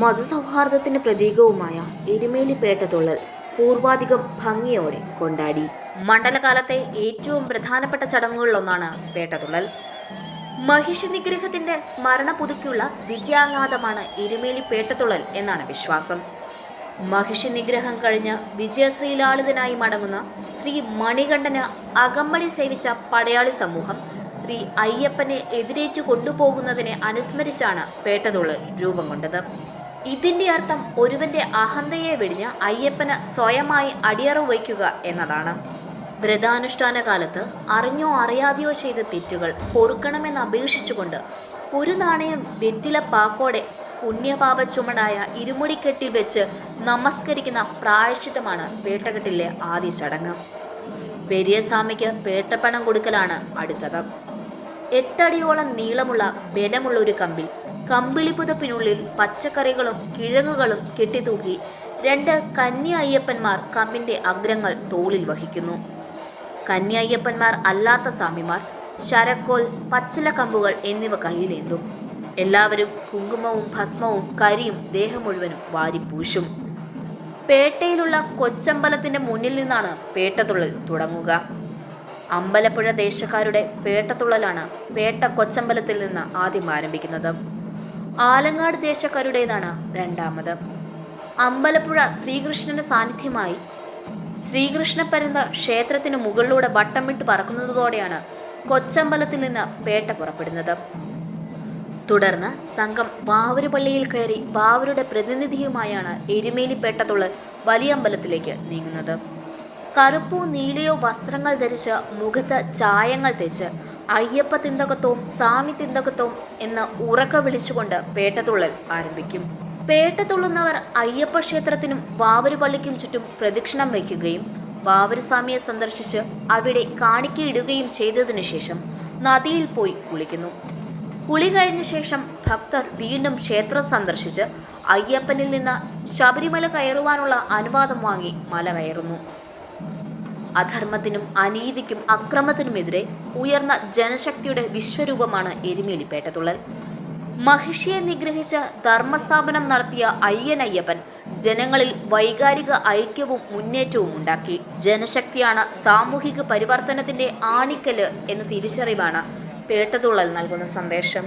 മതസൗഹാർദ്ദത്തിന് പ്രതീകവുമായ എരുമേലി പേട്ടതുള്ളൽ പൂർവാധികം ഭംഗിയോടെ കൊണ്ടാടി. മണ്ഡലകാലത്തെ ഏറ്റവും പ്രധാനപ്പെട്ട ചടങ്ങുകളിലൊന്നാണ് പേട്ടതുള്ളൽ. മഹിഷ നിഗ്രഹത്തിന്റെ സ്മരണ പുതുക്കിയുള്ള വിജയാഹ്ലാദമാണ് എരുമേലി പേട്ടതുള്ളൽ എന്നാണ് വിശ്വാസം. മഹിഷി നിഗ്രഹം കഴിഞ്ഞ് വിജയശ്രീലാളിതനായി മടങ്ങുന്ന ശ്രീ മണികണ്ഠന് അകമ്പടി സേവിച്ച പടയാളി സമൂഹം ശ്രീ അയ്യപ്പനെ എതിരേറ്റു കൊണ്ടുപോകുന്നതിനെ അനുസ്മരിച്ചാണ് പേട്ടതുള്ളൽ രൂപം കൊണ്ടത്. ഇതിന്റെ അർത്ഥം ഒരുവന്റെ അഹന്തയെ വെടിഞ്ഞ് അയ്യപ്പന് സ്വയമായി അടിയറവ് വയ്ക്കുക എന്നതാണ്. വ്രതാനുഷ്ഠാന കാലത്ത് അറിഞ്ഞോ അറിയാതെയോ ചെയ്ത തെറ്റുകൾ പൊറുക്കണമെന്ന് അപേക്ഷിച്ചുകൊണ്ട് ഒരു നാണയം വെറ്റില പാക്കോടെ പുണ്യപാപ ചുമടായ ഇരുമുടിക്കെട്ടിൽ വെച്ച് നമസ്കരിക്കുന്ന പ്രായശ്ചിത്തമാണ് പേട്ടകെട്ടിലെ ആദ്യ ചടങ്ങ്. പെരിയസ്വാമിക്ക് പേട്ടപ്പണം കൊടുക്കലാണ് അടുത്തത്. 8 അടിയോളം നീളമുള്ള ബലമുള്ള ഒരു കമ്പിളിപ്പുതപ്പിനുള്ളിൽ പച്ചക്കറികളും കിഴങ്ങുകളും കെട്ടിത്തൂക്കി 2 കന്യ അയ്യപ്പന്മാർ കമ്പിന്റെ അഗ്രങ്ങൾ തോളിൽ വഹിക്കുന്നു. കന്യ അയ്യപ്പന്മാർ അല്ലാത്ത സ്വാമിമാർ ശരക്കോൽ, പച്ചില കമ്പുകൾ എന്നിവ കയ്യിലേന്തും. എല്ലാവരും കുങ്കുമവും ഭസ്മവും കരിയും ദേഹം മുഴുവനും വാരിപ്പൂശും. പേട്ടയിലുള്ള കൊച്ചമ്പലത്തിന്റെ മുന്നിൽ നിന്നാണ് പേട്ടതുള്ളൽ തുടങ്ങുക. അമ്പലപ്പുഴ ദേശക്കാരുടെ പേട്ടതുള്ളലാണ് പേട്ട കൊച്ചമ്പലത്തിൽ നിന്ന് ആദ്യം ആരംഭിക്കുന്നത്. ആലങ്ങാട് ദേശക്കാരുടേതാണ് രണ്ടാമത്. അമ്പലപ്പുഴ ശ്രീകൃഷ്ണന്റെ സാന്നിധ്യമായി ശ്രീകൃഷ്ണപരന്ത ക്ഷേത്രത്തിന് മുകളിലൂടെ വട്ടം വിട്ട് പറക്കുന്നതോടെയാണ് കൊച്ചമ്പലത്തിൽ നിന്ന് പേട്ട പുറപ്പെടുന്നത്. തുടർന്ന് സംഘം വാവരുപള്ളിയിൽ കയറി വാവരുടെ പ്രതിനിധിയുമായാണ് എരുമേലി പേട്ടതുള്ളൽ വലിയ അമ്പലത്തിലേക്ക് നീങ്ങുന്നത്. കറുപ്പോ നീലയോ വസ്ത്രങ്ങൾ ധരിച്ച് മുഖത്ത് ചായങ്ങൾ തേച്ച് അയ്യപ്പ തിന്തകത്വവും സ്വാമി തിന്തകത്വവും എന്ന് ഉറക്ക വിളിച്ചുകൊണ്ട് പേട്ടതുള്ളൽ ആരംഭിക്കും. പേട്ടതുള്ളുന്നവർ അയ്യപ്പ ക്ഷേത്രത്തിനും വാവരുപള്ളിക്കും ചുറ്റും പ്രദക്ഷിണം വയ്ക്കുകയും വാവരുസ്വാമിയെ സന്ദർശിച്ച് അവിടെ കാണിക്കയിടുകയും ചെയ്തതിനു ശേഷം നദിയിൽ പോയി കുളിക്കുന്നു. കുളി കഴിഞ്ഞ ശേഷം ഭക്തർ വീണ്ടും ക്ഷേത്രം സന്ദർശിച്ച് അയ്യപ്പനിൽ നിന്ന് ശബരിമല കയറുവാനുള്ള അനുവാദം വാങ്ങി മല കയറുന്നു. അധർമ്മത്തിനും അനീതിക്കും അക്രമത്തിനുമെതിരെ ഉയർന്ന ജനശക്തിയുടെ വിശ്വരൂപമാണ് എരുമേലി പേട്ടതുള്ളൽ. മഹിഷിയെ നിഗ്രഹിച്ച് ധർമ്മസ്ഥാപനം നടത്തിയ അയ്യനയ്യപ്പൻ ജനങ്ങളിൽ വൈകാരിക ഐക്യവും മുന്നേറ്റവും ഉണ്ടാക്കി. ജനശക്തിയാണ് സാമൂഹിക പരിവർത്തനത്തിന്റെ ആണിക്കല് എന്ന തിരിച്ചറിവാണ് പേട്ടതുള്ളൽ നൽകുന്ന സന്ദേശം.